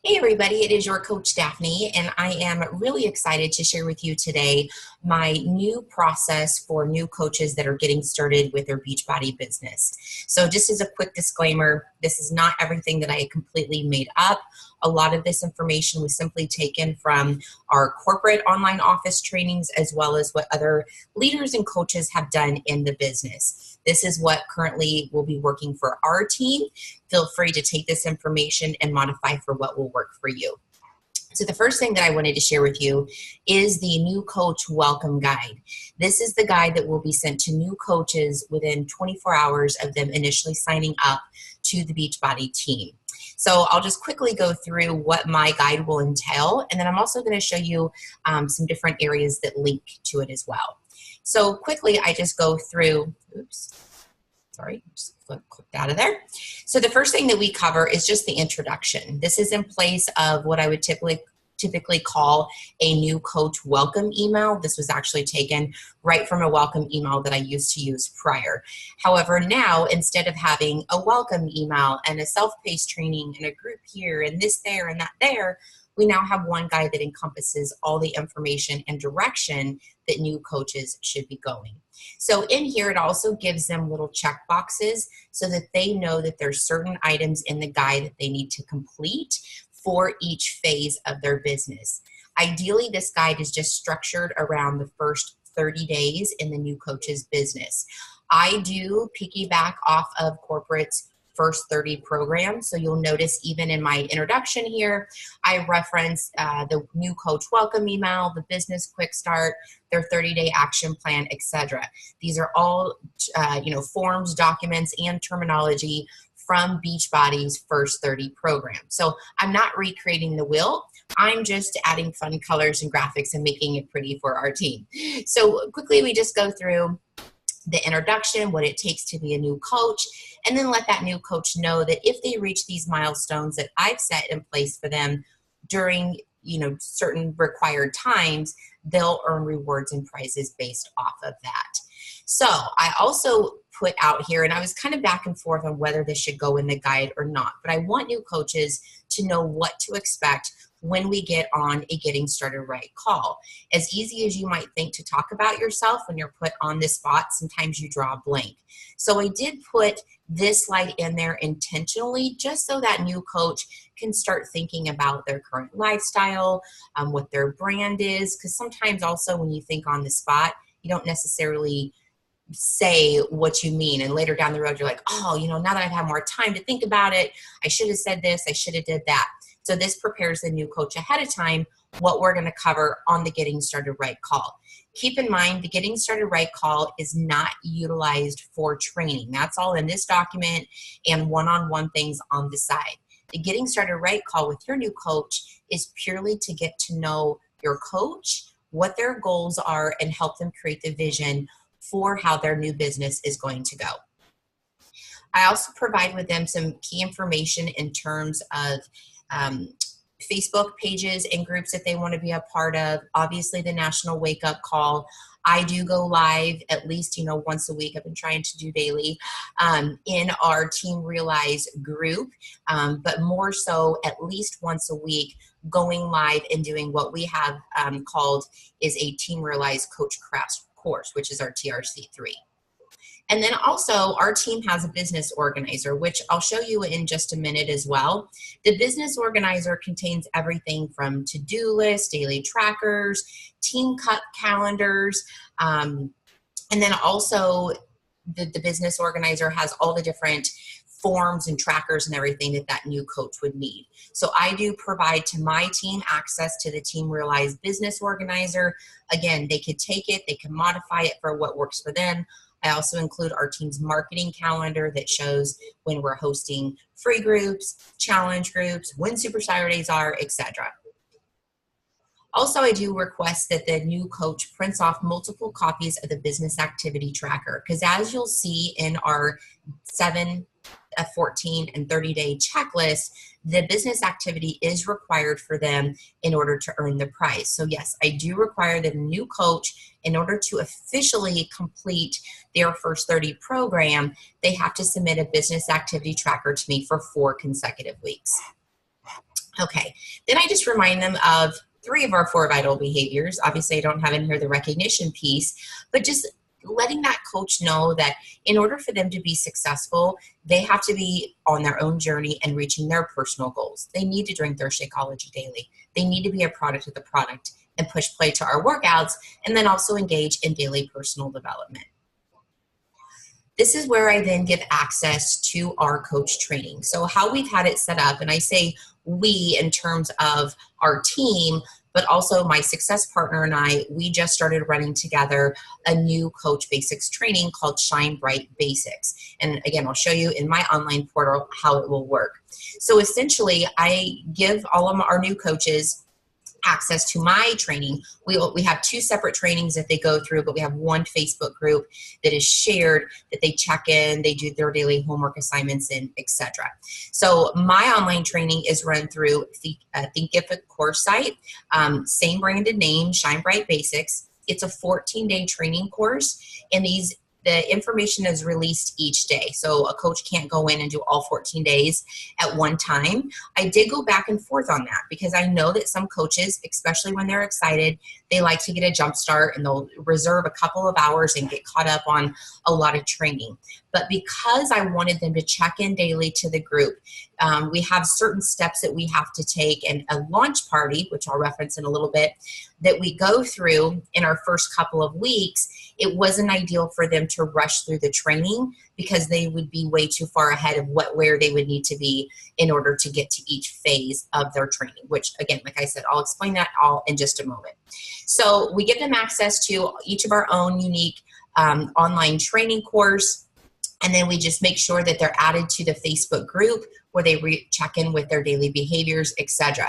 Hey everybody, it is your coach Daphne, and I am really excited to share with you today my new process for new coaches that are getting started with their Beachbody business. So just as a quick disclaimer, this is not everything that I completely made up. A lot of this information was simply taken from our corporate online office trainings as well as what other leaders and coaches have done in the business. This is what currently will be working for our team. Feel free to take this information and modify for what will work for you. So the first thing that I wanted to share with you is the new coach welcome guide. This is the guide that will be sent to new coaches within 24 hours of them initially signing up to the Beachbody team. So I'll just quickly go through what my guide will entail, and then I'm also going to show you some different areas that link to it as well. So quickly, I just go through, just clicked out of there. So the first thing that we cover is just the introduction. This is in place of what I would typically call a new coach welcome email. This was actually taken right from a welcome email that I used to use prior. However, now instead of having a welcome email and a self-paced training and a group here and this there and that there, we now have one guide that encompasses all the information and direction that new coaches should be going. So in here, it also gives them little check boxes so that they know that there's certain items in the guide that they need to complete for each phase of their business. Ideally, this guide is just structured around the first 30 days in the new coach's business. I do piggyback off of corporate's first 30 program. So you'll notice even in my introduction here, I reference the new coach welcome email, the business quick start, their 30-day action plan, etc. These are all forms, documents, and terminology from Beachbody's first 30 program. So I'm not recreating the wheel. I'm just adding fun colors and graphics and making it pretty for our team. So quickly, we just go through the introduction, what it takes to be a new coach, and then let that new coach know that if they reach these milestones that I've set in place for them during certain required times, they'll earn rewards and prizes based off of that. So I also put out here, and I was kind of back and forth on whether this should go in the guide or not, but I want new coaches to know what to expect when we get on a getting started right call. As easy as you might think to talk about yourself when you're put on the spot, sometimes you draw a blank. So I did put this slide in there intentionally just so that new coach can start thinking about their current lifestyle, what their brand is, because sometimes also when you think on the spot, you don't necessarily say what you mean, and later down the road you're like, oh, now that I've had more time to think about it, I should have said this, I should have did that. So this prepares the new coach ahead of time what we're going to cover on the Getting Started Right call. Keep in mind, the Getting Started Right call is not utilized for training. That's all in this document and one-on-one things on the side. The Getting Started Right call with your new coach is purely to get to know your coach, what their goals are, and help them create the vision for how their new business is going to go. I also provide with them some key information in terms of Facebook pages and groups that they want to be a part of. Obviously, the National Wake Up Call. I do go live at least, once a week. I've been trying to do daily in our Team Realize group, but more so at least once a week, going live and doing what we have called is a Team Realize Coach Craft course, which is our TRC3. And then also our team has a business organizer, which I'll show you in just a minute as well. The business organizer contains everything from to-do lists, daily trackers, team cut calendars, and then also the business organizer has all the different forms and trackers and everything that new coach would need. So I do provide to my team access to the Team Realize Business Organizer. Again, they could take it, they can modify it for what works for them. I also include our team's marketing calendar that shows when we're hosting free groups, challenge groups, when Super Saturdays are, etc. Also, I do request that the new coach prints off multiple copies of the business activity tracker, because as you'll see in our 7, 14, and 30-day checklist, the business activity is required for them in order to earn the prize. So yes, I do require that a new coach, in order to officially complete their first 30 program, they have to submit a business activity tracker to me for 4 consecutive weeks. Okay, then I just remind them of 3 of our 4 vital behaviors. Obviously, I don't have in here the recognition piece, but just letting that coach know that in order for them to be successful, they have to be on their own journey and reaching their personal goals. They need to drink their Shakeology daily. They need to be a product of the product and push play to our workouts, and then also engage in daily personal development. This is where I then give access to our coach training. So how we've had it set up, and I say we in terms of our team, but also my success partner and I, we just started running together a new coach basics training called Shine Bright Basics. And again, I'll show you in my online portal how it will work. So essentially, I give all of our new coaches access to my training. We have 2 separate trainings that they go through, but we have one Facebook group that is shared, that they check in, they do their daily homework assignments, and etc. So my online training is run through Thinkific course site, same branded name, Shine Bright Basics. It's a 14-day training course, and the information is released each day. So a coach can't go in and do all 14 days at one time. I did go back and forth on that because I know that some coaches, especially when they're excited, they like to get a jump start and they'll reserve a couple of hours and get caught up on a lot of training. But because I wanted them to check in daily to the group, we have certain steps that we have to take, and a launch party, which I'll reference in a little bit, that we go through in our first couple of weeks. It wasn't ideal for them to rush through the training because they would be way too far ahead of where they would need to be in order to get to each phase of their training, which again, like I said, I'll explain that all in just a moment. So we give them access to each of our own unique online training course. And then we just make sure that they're added to the Facebook group where they check in with their daily behaviors, etc.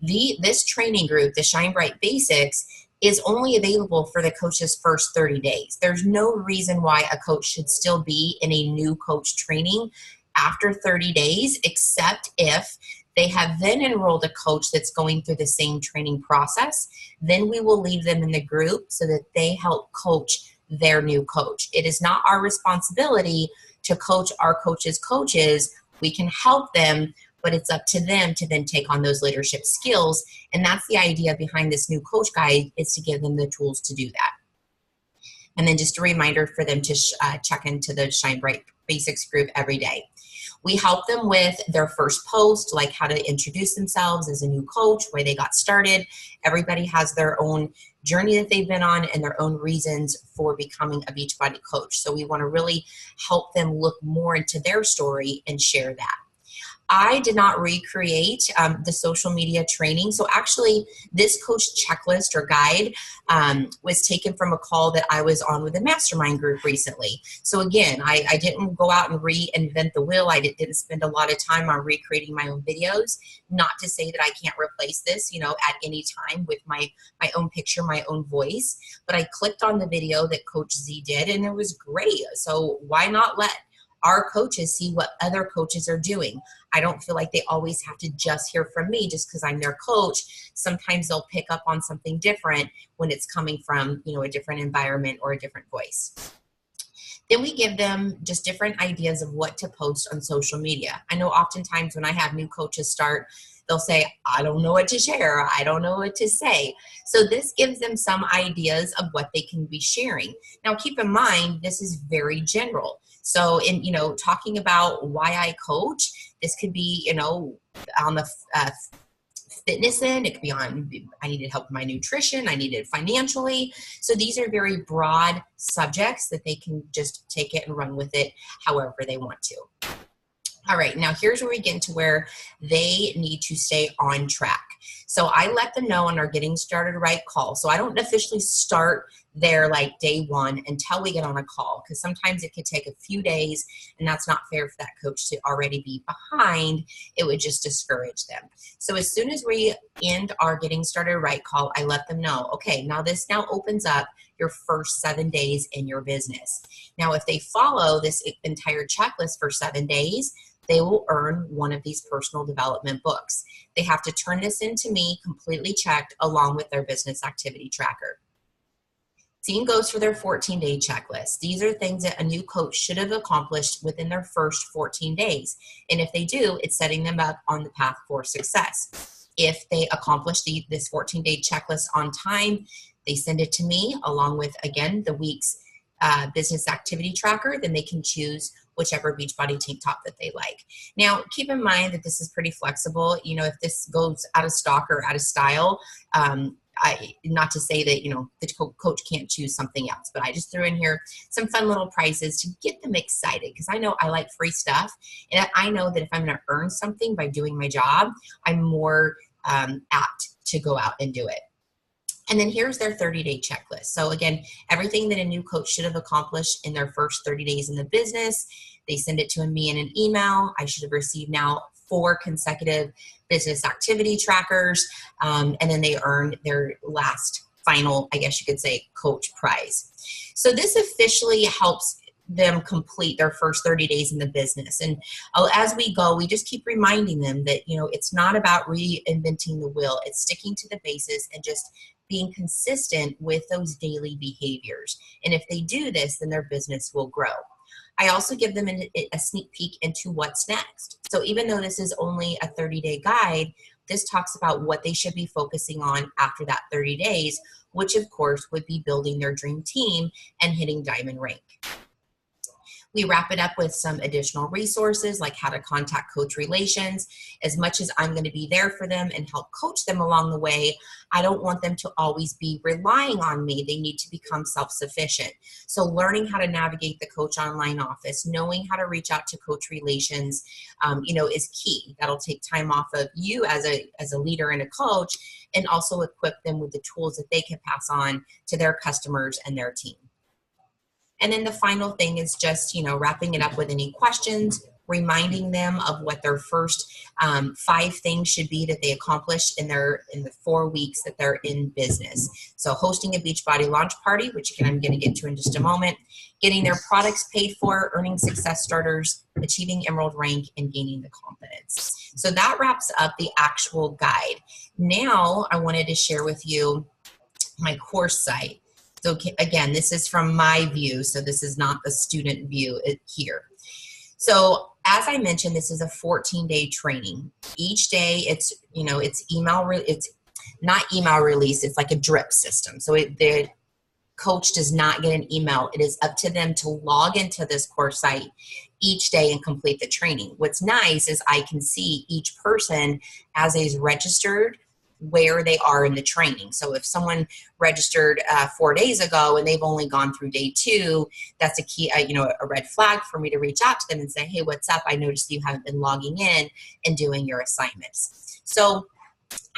This training group, the Shine Bright Basics, is only available for the coach's first 30 days. There's no reason why a coach should still be in a new coach training after 30 days, except if they have then enrolled a coach that's going through the same training process. Then we will leave them in the group so that they help coach their new coach. It is not our responsibility to coach our coaches' coaches. We can help them, but it's up to them to then take on those leadership skills. And that's the idea behind this new coach guide, is to give them the tools to do that. And then just a reminder for them to check into the Shine Bright Basics group every day. We help them with their first post, like how to introduce themselves as a new coach, where they got started. Everybody has their own journey that they've been on and their own reasons for becoming a Beachbody coach. So we want to really help them look more into their story and share that. I did not recreate the social media training. So actually, this coach checklist or guide was taken from a call that I was on with a mastermind group recently. So again, I didn't go out and reinvent the wheel. I didn't spend a lot of time on recreating my own videos. Not to say that I can't replace this, at any time with my own picture, my own voice. But I clicked on the video that Coach Z did, and it was great. So why not let our coaches see what other coaches are doing? I don't feel like they always have to just hear from me just because I'm their coach. Sometimes they'll pick up on something different when it's coming from, a different environment or a different voice. Then we give them just different ideas of what to post on social media. I know oftentimes when I have new coaches start, they'll say, I don't know what to share. I don't know what to say. So this gives them some ideas of what they can be sharing. Now, keep in mind, this is very general. So in, talking about why I coach, this could be, on the fitness end. It could be on, I needed help with my nutrition. I needed financially. So these are very broad subjects that they can just take it and run with it however they want to. All right, now here's where we get into where they need to stay on track. So I let them know on our Getting Started Right call. So I don't officially start there like day one until we get on a call, because sometimes it could take a few days, and that's not fair for that coach to already be behind. It would just discourage them. So as soon as we end our Getting Started Right call, I let them know, okay, now this now opens up your first 7 days in your business. Now, if they follow this entire checklist for 7 days, they will earn one of these personal development books. They have to turn this into me completely checked along with their business activity tracker. Same goes for their 14-day checklist. These are things that a new coach should have accomplished within their first 14 days. And if they do, it's setting them up on the path for success. If they accomplish this 14-day checklist on time, they send it to me along with, again, the week's business activity tracker. Then they can choose whichever Beachbody tank top that they like. Now, keep in mind that this is pretty flexible. You know, if this goes out of stock or out of style, not to say that, you know, the coach can't choose something else, but I just threw in here some fun little prizes to get them excited, because I know I like free stuff, and I know that if I'm going to earn something by doing my job, I'm more apt to go out and do it. And then here's their 30-day checklist. So again, everything that a new coach should have accomplished in their first 30 days in the business, they send it to me in an email. I should have received now 4 consecutive business activity trackers, and then they earn their last final, I guess you could say, coach prize. So this officially helps them complete their first 30 days in the business. And as we go, we just keep reminding them that, you know, it's not about reinventing the wheel. It's sticking to the basis and just being consistent with those daily behaviors. And if they do this, then their business will grow. I also give them a sneak peek into what's next. So even though this is only a 30-day guide, this talks about what they should be focusing on after that 30 days, which of course would be building their dream team and hitting diamond rank. We wrap it up with some additional resources like how to contact coach relations. As much as I'm going to be there for them and help coach them along the way, I don't want them to always be relying on me. They need to become self-sufficient. So learning how to navigate the coach online office, knowing how to reach out to coach relations, you know, is key. That'll take time off of you as a leader and a coach, and also equip them with the tools that they can pass on to their customers and their team. And then the final thing is just, you know, wrapping it up with any questions, reminding them of what their first 5 things should be that they accomplished in the 4 weeks that they're in business. So hosting a Beachbody launch party, which again, I'm going to get to in just a moment, getting their products paid for, earning success starters, achieving emerald rank, and gaining the confidence. So that wraps up the actual guide. Now I wanted to share with you my course site. So again, this is from my view, so this is not the student view here. So as I mentioned, this is a 14-day training. Each day, it's, you know, it's not email release. It's like a drip system. So the coach does not get an email. It is up to them to log into this course site each day and complete the training. What's nice is I can see each person as is registered where they are in the training. So if someone registered 4 days ago and they've only gone through day 2, that's a key, you know, a red flag for me to reach out to them and say, hey, what's up? I noticed you haven't been logging in and doing your assignments. So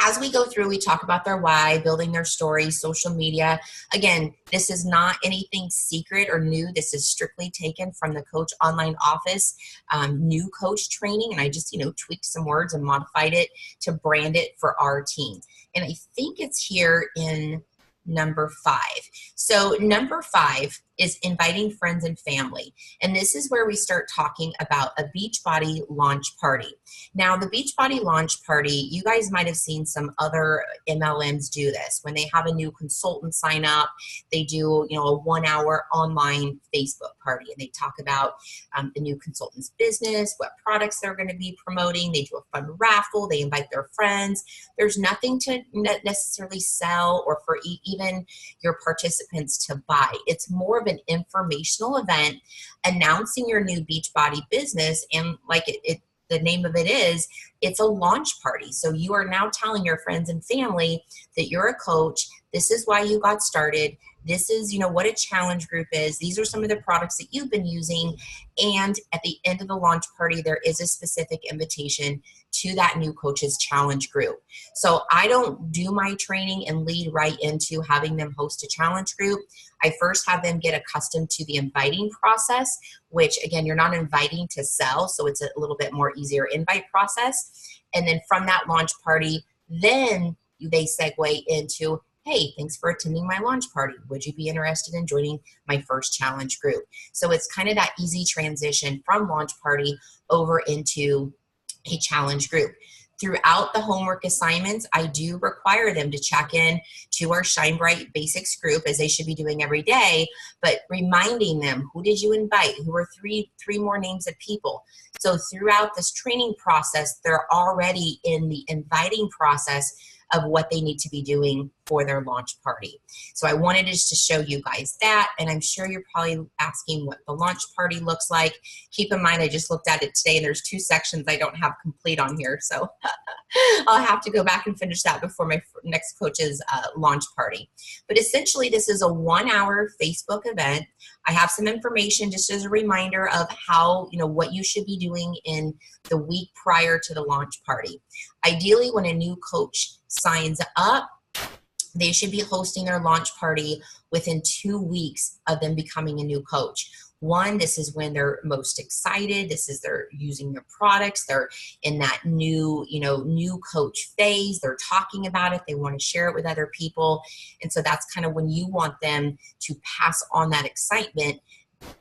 as we go through, we talk about their why, building their story, social media. Again, this is not anything secret or new. This is strictly taken from the Coach Online Office new coach training. And I just, you know, tweaked some words and modified it to brand it for our team. And I think it's here in number 5. So number 5 is inviting friends and family. And this is where we start talking about a Beachbody launch party. Now, the Beachbody launch party, you guys might have seen some other MLMs do this. When they have a new consultant sign up, they do, you know, a 1-hour online Facebook party, and they talk about the new consultant's business, what products they're going to be promoting. They do a fun raffle. They invite their friends. There's nothing to necessarily sell or for even your participants to buy. It's more of an informational event announcing your new Beachbody business, and like the name of it is, it's a launch party. So you are now telling your friends and family that you're a coach. This is why you got started. This is, you know, what a challenge group is. These are some of the products that you've been using. And at the end of the launch party, there is a specific invitation to that new coach's challenge group. So I don't do my training and lead right into having them host a challenge group. I first have them get accustomed to the inviting process, which again, you're not inviting to sell. So it's a little bit more easier invite process. And then from that launch party, then they segue into, hey, thanks for attending my launch party. Would you be interested in joining my first challenge group? So it's kind of that easy transition from launch party over into a challenge group. Throughout the homework assignments, I do require them to check in to our Shine Bright Basics group, as they should be doing every day, but reminding them, who did you invite? Who are three more names of people? So throughout this training process, they're already in the inviting process of what they need to be doing for their launch party. So I wanted just to show you guys that, and I'm sure you're probably asking what the launch party looks like. Keep in mind, I just looked at it today, and there's 2 sections I don't have complete on here, so I'll have to go back and finish that before my next coach's launch party. But essentially, this is a 1-hour Facebook event. I have some information just as a reminder of how, what you should be doing in the week prior to the launch party. Ideally, when a new coach signs up, they should be hosting their launch party within 2 weeks of them becoming a new coach. One, this is when they're most excited. This is they're using their products. They're in that new coach phase. They're talking about it. They want to share it with other people. And so that's kind of when you want them to pass on that excitement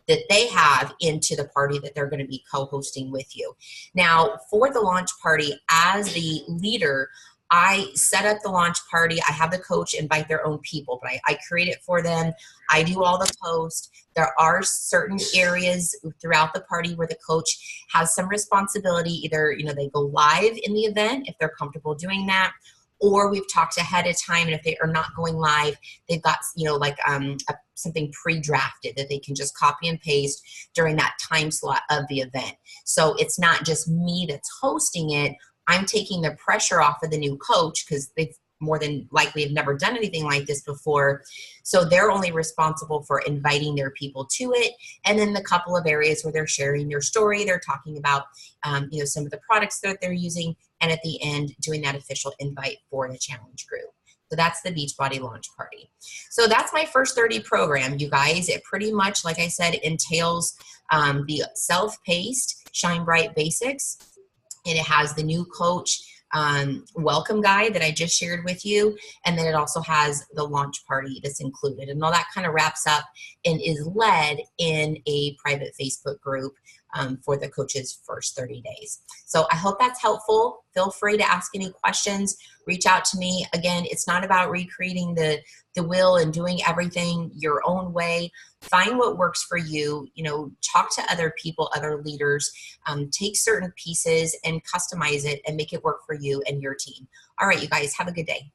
that they have into the party that they're going to be co-hosting with you. Now, for the launch party, as the leader, I set up the launch party. I have the coach invite their own people, but I create it for them. I do all the posts. There are certain areas throughout the party where the coach has some responsibility. Either, they go live in the event if they're comfortable doing that, or we've talked ahead of time, and if they are not going live, they've got, something pre-drafted that they can just copy and paste during that time slot of the event. So it's not just me that's hosting it. I'm taking the pressure off of the new coach, because they've more than likely have never done anything like this before. So they're only responsible for inviting their people to it. And then the couple of areas where they're sharing their story, they're talking about, some of the products that they're using. And at the end, doing that official invite for the challenge group. So that's the Beachbody launch party. So that's my first 30 program, you guys. It pretty much, like I said, entails the self-paced Shine Bright Basics. And it has the new coach welcome guide that I just shared with you. And then it also has the launch party that's included. And all that kind of wraps up and is led in a private Facebook group for the coach's first 30 days. So I hope that's helpful. Feel free to ask any questions. Reach out to me. Again, it's not about recreating the wheel and doing everything your own way. Find what works for you. Talk to other people, other leaders. Take certain pieces and customize it and make it work for you and your team. All right, you guys, have a good day.